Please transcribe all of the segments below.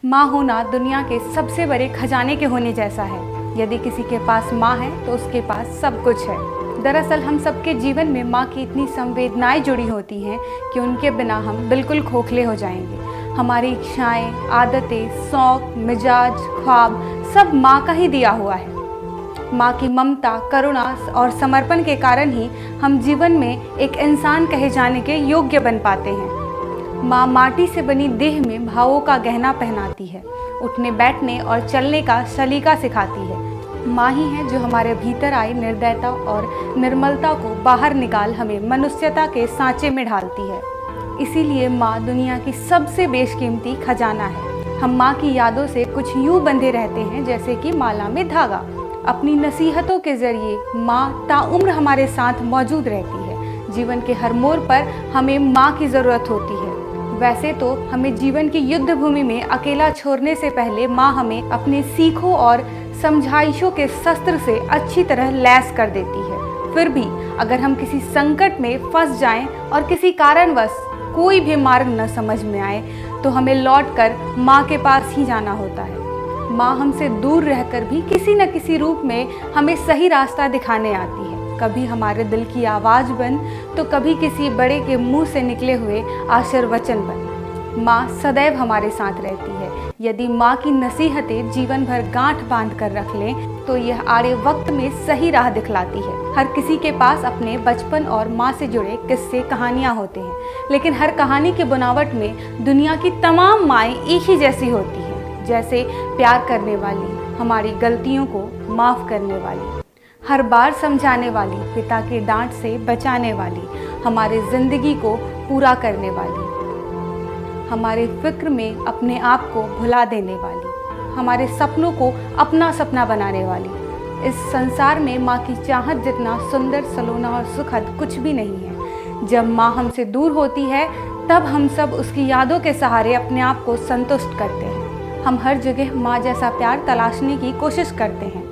माँ होना दुनिया के सबसे बड़े खजाने के होने जैसा है। यदि किसी के पास माँ है तो उसके पास सब कुछ है। दरअसल हम सबके जीवन में माँ की इतनी संवेदनाएं जुड़ी होती हैं कि उनके बिना हम बिल्कुल खोखले हो जाएंगे। हमारी इच्छाएं, आदतें, शौक, मिजाज, ख्वाब सब माँ का ही दिया हुआ है। माँ की ममता, करुणा और समर्पण के कारण ही हम जीवन में एक इंसान कहे जाने के योग्य बन पाते हैं। माँ माटी से बनी देह में भावों का गहना पहनाती है, उठने बैठने और चलने का सलीका सिखाती है। माँ ही है जो हमारे भीतर आई निर्दयता और निर्मलता को बाहर निकाल हमें मनुष्यता के सांचे में ढालती है। इसीलिए माँ दुनिया की सबसे बेशकीमती खजाना है। हम माँ की यादों से कुछ यूँ बंधे रहते हैं जैसे कि माला में धागा। अपनी नसीहतों के जरिए माँ ताउम्र हमारे साथ मौजूद रहती है। जीवन के हर मोड़ पर हमें माँ की ज़रूरत होती है। वैसे तो हमें जीवन की युद्ध भूमि में अकेला छोड़ने से पहले माँ हमें अपने सीखों और समझाइशों के शस्त्र से अच्छी तरह लैस कर देती है। फिर भी अगर हम किसी संकट में फंस जाएं और किसी कारणवश कोई भी मार्ग न समझ में आए तो हमें लौटकर माँ के पास ही जाना होता है। माँ हमसे दूर रहकर भी किसी न किसी रूप में हमें सही रास्ता दिखाने आती है। कभी हमारे दिल की आवाज़ बन तो कभी किसी बड़े के मुंह से निकले हुए आशीर्वचन बन। माँ सदैव हमारे साथ रहती है। यदि माँ की नसीहतें जीवन भर गांठ बांध कर रख लें तो यह आड़े वक्त में सही राह दिखलाती है। हर किसी के पास अपने बचपन और माँ से जुड़े किस्से कहानियाँ होते हैं, लेकिन हर कहानी की बनावट में दुनिया की तमाम माएँ एक ही जैसी होती हैं। जैसे प्यार करने वाली, हमारी गलतियों को माफ़ करने वाली, हर बार समझाने वाली, पिता के डांट से बचाने वाली, हमारे ज़िंदगी को पूरा करने वाली, हमारे फिक्र में अपने आप को भुला देने वाली, हमारे सपनों को अपना सपना बनाने वाली। इस संसार में माँ की चाहत जितना सुंदर, सलोना और सुखद कुछ भी नहीं है। जब माँ हमसे दूर होती है तब हम सब उसकी यादों के सहारे अपने आप को संतुष्ट करते हैं। हम हर जगह माँ जैसा प्यार तलाशने की कोशिश करते हैं।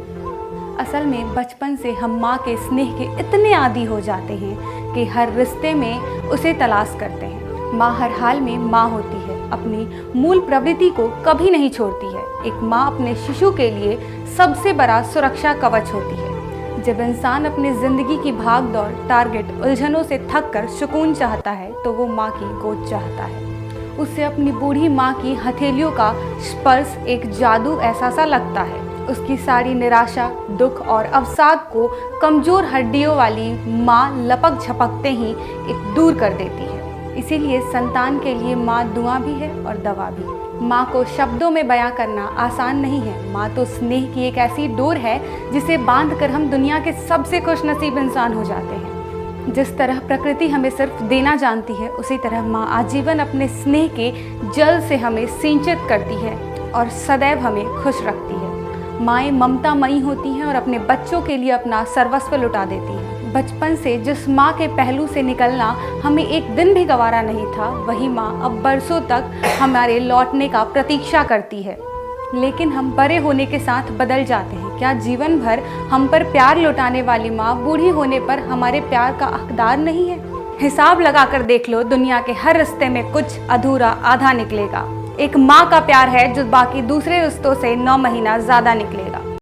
असल में बचपन से हम माँ के स्नेह के इतने आदी हो जाते हैं कि हर रिश्ते में उसे तलाश करते हैं। माँ हर हाल में माँ होती है, अपनी मूल प्रवृत्ति को कभी नहीं छोड़ती है। एक माँ अपने शिशु के लिए सबसे बड़ा सुरक्षा कवच होती है। जब इंसान अपनी ज़िंदगी की भाग दौड़, टारगेट, उलझनों से थक कर सुकून चाहता है तो वो माँ की गोद चाहता है। उसे अपनी बूढ़ी माँ की हथेलियों का स्पर्श एक जादू ऐसा सा लगता है। उसकी सारी निराशा, दुख और अवसाद को कमज़ोर हड्डियों वाली माँ लपक झपकते ही एक दूर कर देती है। इसीलिए संतान के लिए माँ दुआ भी है और दवा भी। माँ को शब्दों में बयां करना आसान नहीं है। माँ तो स्नेह की एक ऐसी डोर है जिसे बांधकर हम दुनिया के सबसे खुशनसीब इंसान हो जाते हैं। जिस तरह प्रकृति हमें सिर्फ देना जानती है, उसी तरह माँ आजीवन अपने स्नेह के जल से हमें सिंचित करती है और सदैव हमें खुश रखती है। माएँ ममतामयी होती हैं और अपने बच्चों के लिए अपना सर्वस्व लुटा देती हैं। बचपन से जिस माँ के पहलू से निकलना हमें एक दिन भी गवारा नहीं था, वही माँ अब बरसों तक हमारे लौटने का प्रतीक्षा करती है। लेकिन हम बड़े होने के साथ बदल जाते हैं। क्या जीवन भर हम पर प्यार लुटाने वाली माँ बूढ़ी होने पर हमारे प्यार का हकदार नहीं है? हिसाब लगाकर देख लो, दुनिया के हर रिश्ते में कुछ अधूरा आधा निकलेगा। एक माँ का प्यार है जो बाकी दूसरे रिश्तों से 9 महीना ज़्यादा निकलेगा।